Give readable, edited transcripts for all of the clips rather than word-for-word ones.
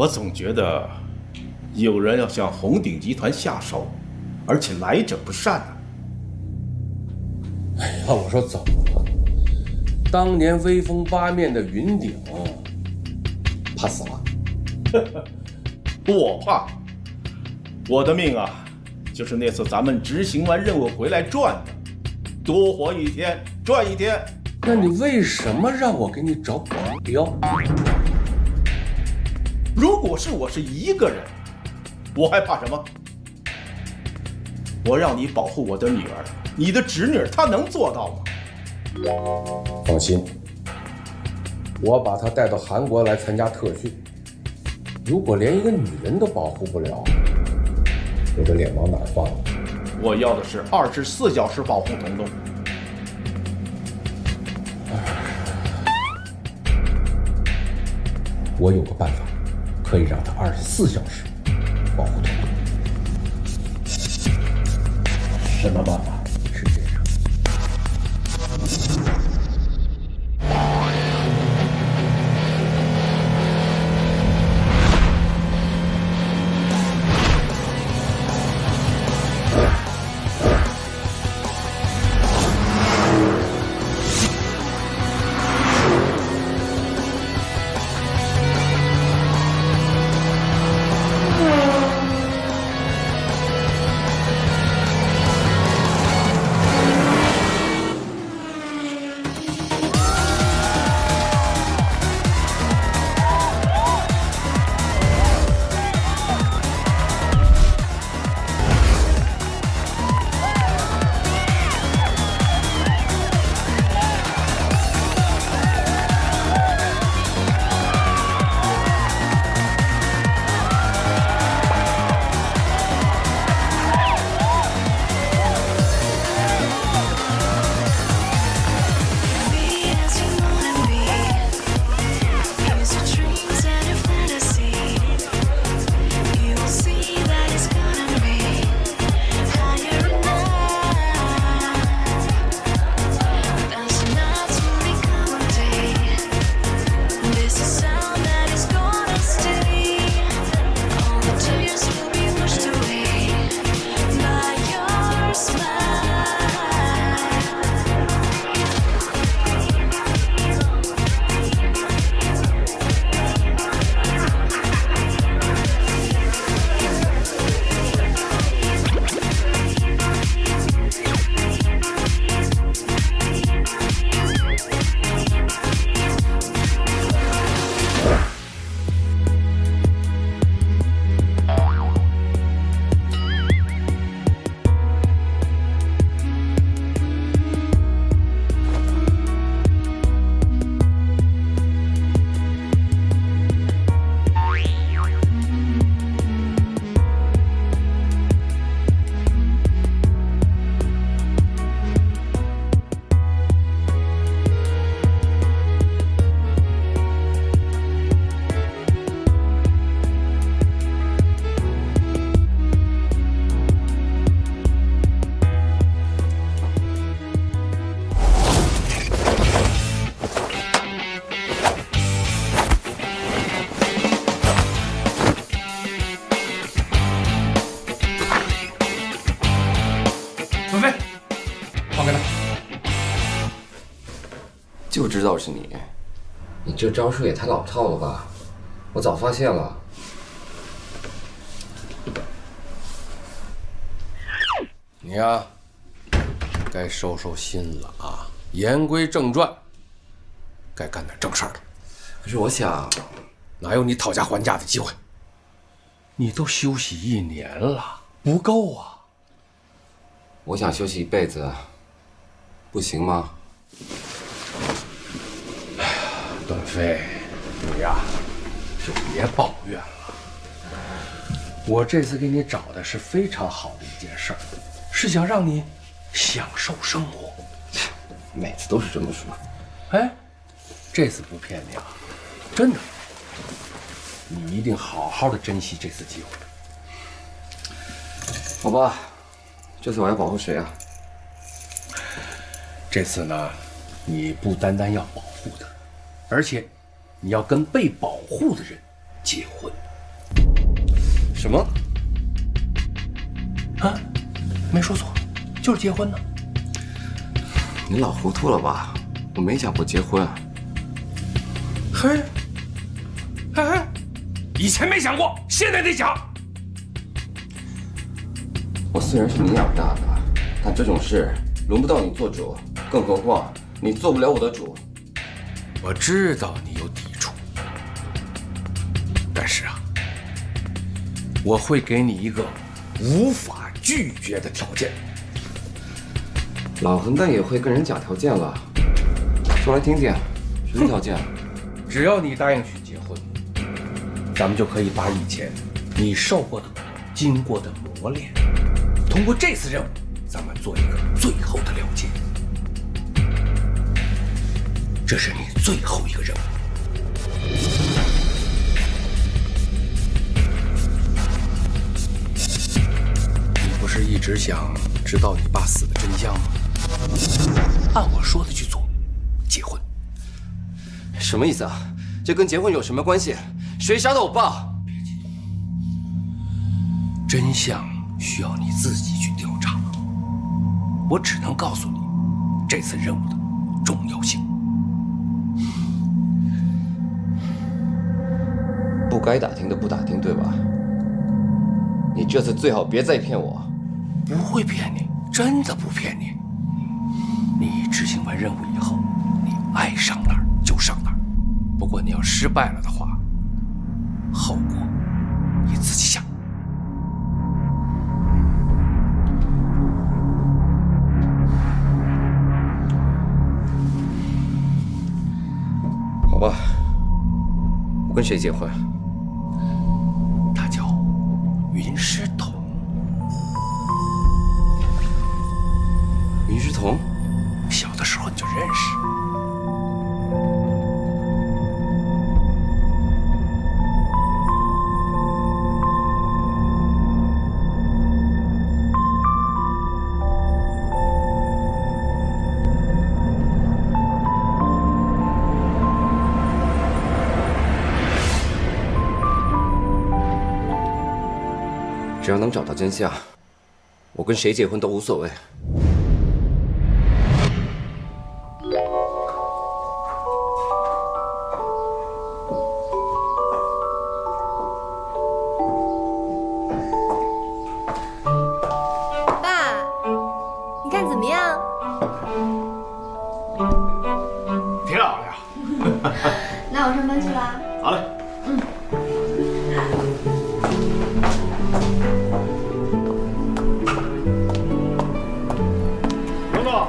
我总觉得有人要向红鼎集团下手，而且来者不善啊。哎呀，我说怎么了？当年威风八面的云鼎，怕死了？我怕，我的命啊，就是那次咱们执行完任务回来赚的，多活一天赚一天。那你为什么让我给你找保镖？如果是我是一个人，我还怕什么？我让你保护我的女儿，你的侄女她能做到吗？放心，我把她带到韩国来参加特训。如果连一个女人都保护不了，我这脸往哪儿放？我要的是24小时保护童童。我有个办法，可以让她24小时保护童童。什么办法？是这样。就知道是你，你这招数也太老套了吧！我早发现了。你呀，该收收心了啊！言归正传，该干点正事儿了。可是我想，哪有你讨价还价的机会？你都休息1年了，不够啊！我想休息一辈子，不行吗？段飞，你呀，就别抱怨了。我这次给你找的是非常好的一件事儿，是想让你享受生活。每次都是这么说。哎，这次不骗你啊，真的，你一定好好的珍惜这次机会。好吧，这次我要保护谁啊？这次呢，你不单单要保护他，而且你要跟被保护的人结婚。什么？啊，没说错，就是结婚呢。你老糊涂了吧？我没讲过结婚。嘿，以前没想过，现在得讲。我虽然是你养大的，但这种事轮不到你做主，更何况你做不了我的主。我知道你有抵触，但是啊，我会给你一个无法拒绝的条件。老混蛋也会跟人讲条件了，说来听听，什么条件？只要你答应去结婚，咱们就可以把以前你受过的苦、经过的磨练，通过这次任务，咱们做一个最后的了结。这是你最后一个任务。你不是一直想知道你爸死的真相吗？按我说的去做，结婚。什么意思啊？这跟结婚有什么关系？谁杀的我爸？别激动，真相需要你自己去调查。我只能告诉你这次任务的重要性。不该打听的不打听，对吧？你这次最好别再骗我。不会骗你，真的不骗你。你执行完任务以后，你爱上哪儿就上哪儿。不过你要失败了的话，后果你自己想。好吧，我跟谁结婚？他叫云诗彤。云诗彤？小的时候你就认识。只要能找到真相，我跟谁结婚都无所谓。爸，你看怎么样？挺好的呀。那我上班去啦。好嘞。蓉蓉，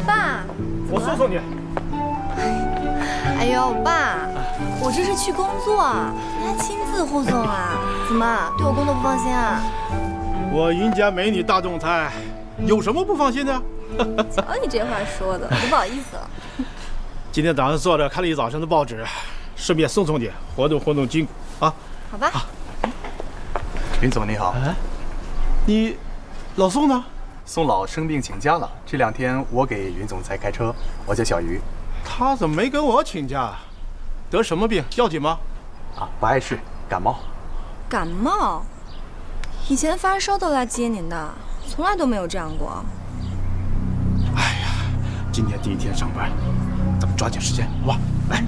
爸，我送送你。哎呦，爸，我这是去工作，你还亲自护送啊？怎么对我工作不放心啊？我云家美女大总裁，有什么不放心的？瞧你这话说的，我都不好意思了。今天早上坐着看了一早上的报纸，顺便送送你，活动活动筋骨啊。好吧。云总你好，你老宋呢？宋老生病请假了，这2天我给云总裁开车。我叫小鱼。他怎么没跟我请假？得什么病？要紧吗？啊，不碍事，感冒。感冒？以前发烧都来接您的，从来都没有这样过。哎呀，今天第一天上班，咱们抓紧时间，好吧？来。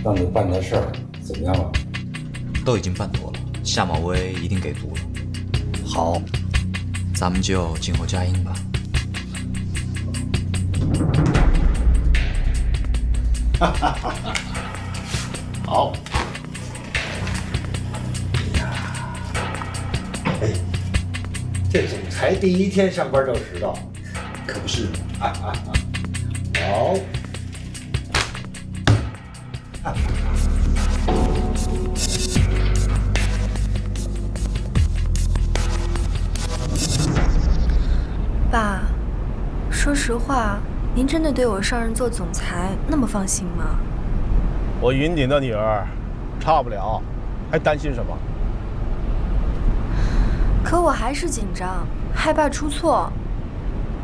让你办的事儿怎么样了？都已经办妥了，夏马威一定给足了。好，咱们就静候佳音吧。好。哎，这总裁第一天上班就迟到，可不是。好。爸，说实话，您真的对我上任做总裁那么放心吗？我云顶的女儿，差不了，还担心什么？可我还是紧张，害怕出错。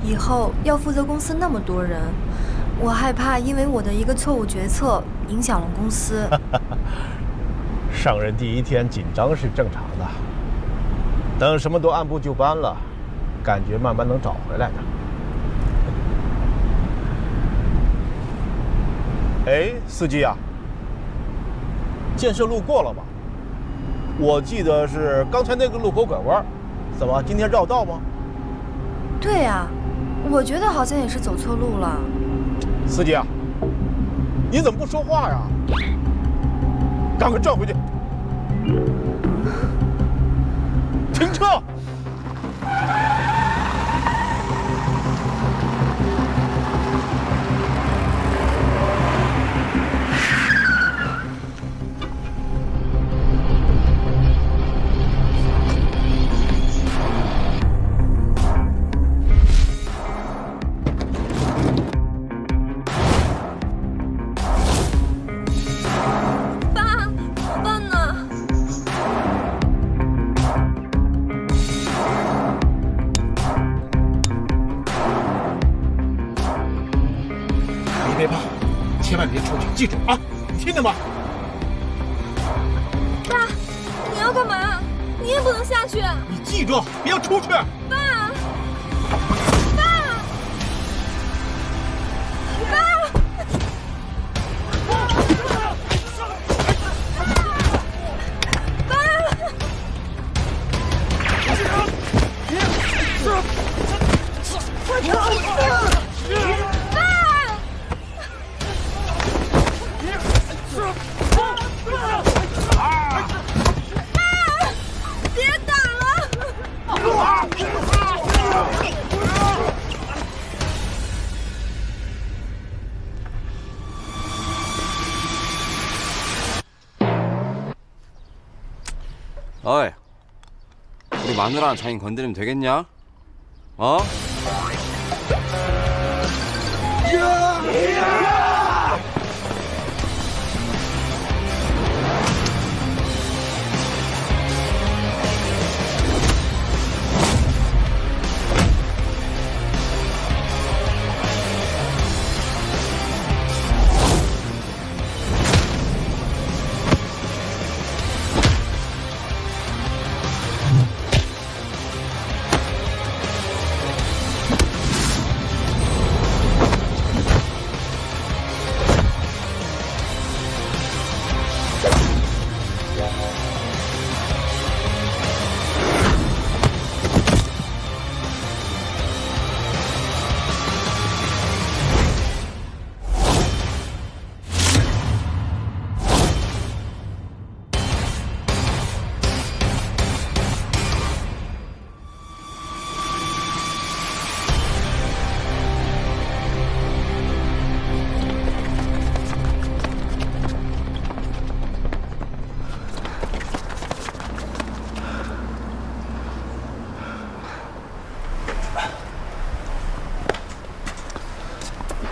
以后要负责公司那么多人，我害怕因为我的一个错误决策影响了公司。上任第一天紧张是正常的，等什么都按部就班了，感觉慢慢能找回来的。哎，司机啊，建设路过了吧？我记得是刚才那个路口拐弯，怎么今天绕道吗？对呀，我觉得好像也是走错路了。司机啊，你怎么不说话呀？赶快转回去！停车！别怕，千万别出去，记住啊！你听见吗？爸，你要干嘛？你也不能下去。你记住，不要出去。爸，爸，어이, 우리 마누라랑 장인 건드리면 되겠냐? 어?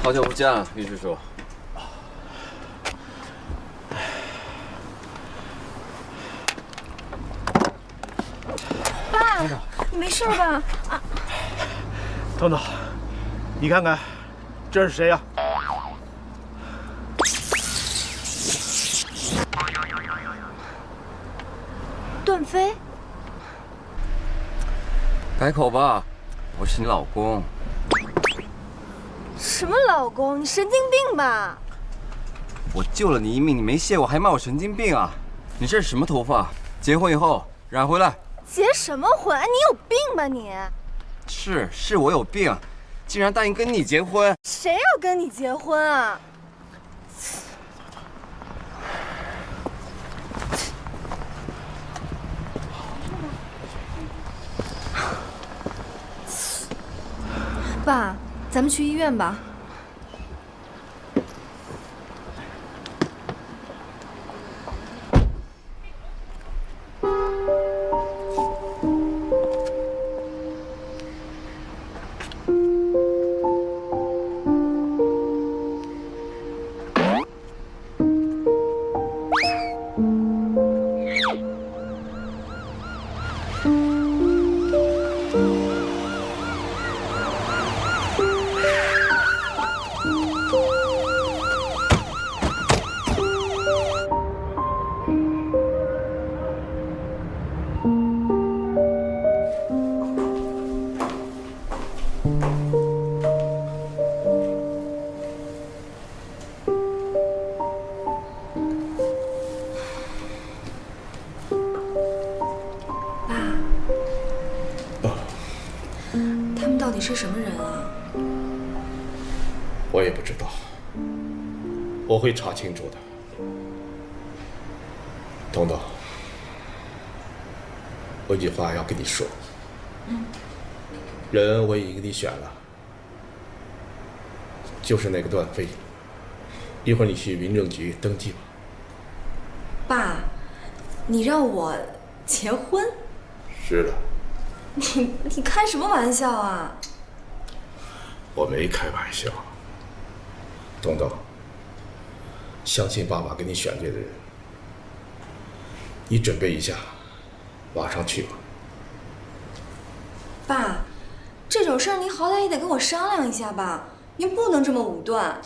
好久不见了，于叔叔。爸，你没事吧？啊，头脑，你看看，这是谁呀？段飞。改口吧，我是你老公。什么老公？你神经病吧？我救了你一命，你没谢我，还骂我神经病啊！你这是什么头发？结婚以后染回来。结什么婚？你有病吧你？是我有病，竟然答应跟你结婚。谁要跟你结婚啊？爸，咱们去医院吧。底是什么人啊？我也不知道，我会查清楚的。彤彤，我有句话要跟你说。人我已经给你选了，就是那个段飞。一会儿你去民政局登记吧。爸，你让我结婚？是的。你开什么玩笑啊？我没开玩笑。彤彤，相信爸爸给你选对的人。你准备一下，马上去吧。爸，这种事儿您好歹也得跟我商量一下吧，您不能这么武断。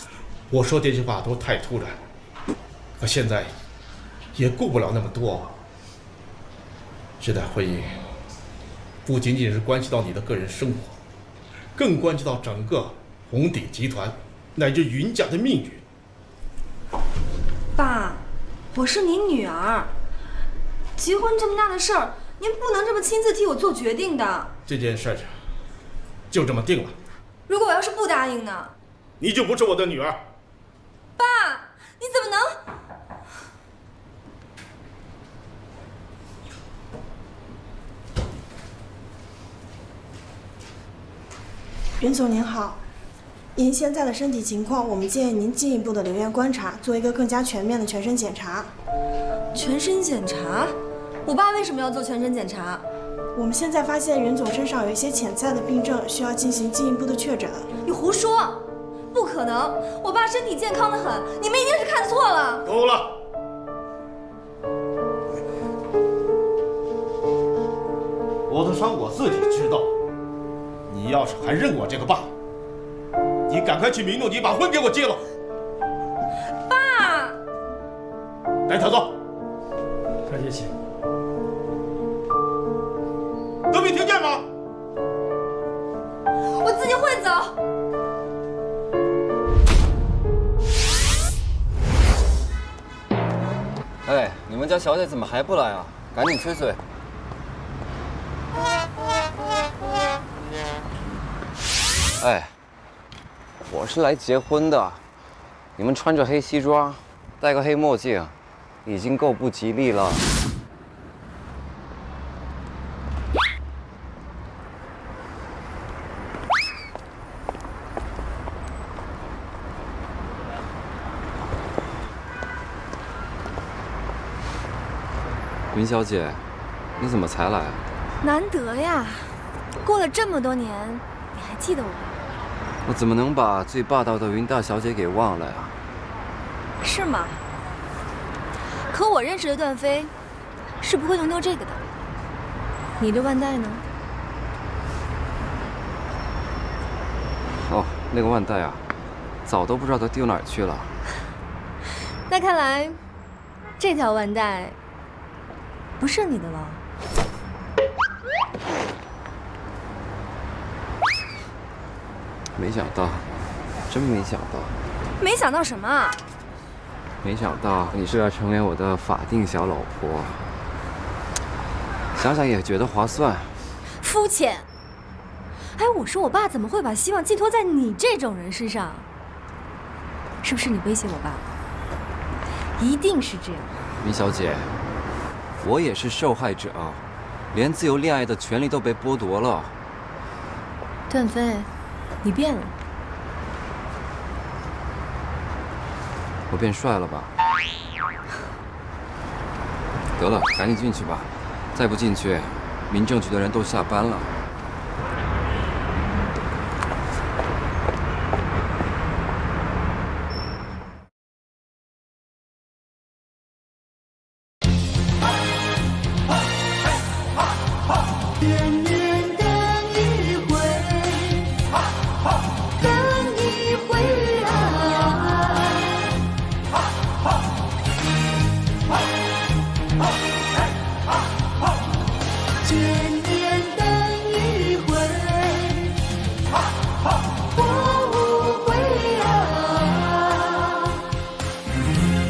我说这句话都太突然，我现在也顾不了那么多。这段婚姻不仅仅是关系到你的个人生活，更关系到整个红鼎集团乃至云家的命运。爸，我是您女儿，结婚这么大的事儿，您不能这么亲自替我做决定的。这件事就这么定了。如果我要是不答应呢？你就不是我的女儿。爸，你怎么能……袁总您好，您现在的身体情况，我们建议您进一步的留院观察，做一个更加全面的全身检查。全身检查？我爸为什么要做全身检查？我们现在发现袁总身上有一些潜在的病症，需要进行进一步的确诊。你胡说，不可能！我爸身体健康得很，你们一定是看错了。够了！我的伤我自己知道。你要是还认我这个爸，你赶快去民政局把婚给我结了。爸，带他走。太谢谢。都没听见吗？我自己会走。哎，你们家小姐怎么还不来啊？赶紧催催。哎，我是来结婚的，你们穿着黑西装，戴个黑墨镜，已经够不吉利了。云小姐，你怎么才来啊？难得呀，过了这么多年，你还记得我？我怎么能把最霸道的云大小姐给忘了呀？是吗？可我认识的段飞，是不会弄丢这个的。你的腕带呢？哦，那个腕带啊，早都不知道它丢哪儿去了。那看来，这条腕带不是你的了。没想到，真没想到。没想到什么啊？没想到你是要成为我的法定小老婆，想想也觉得划算。肤浅！哎，我说我爸怎么会把希望寄托在你这种人身上？是不是你威胁我爸？一定是这样。云小姐，我也是受害者，连自由恋爱的权利都被剥夺了。段飞，你变了。我变帅了吧？得了，赶紧进去吧，再不进去，民政局的人都下班了。结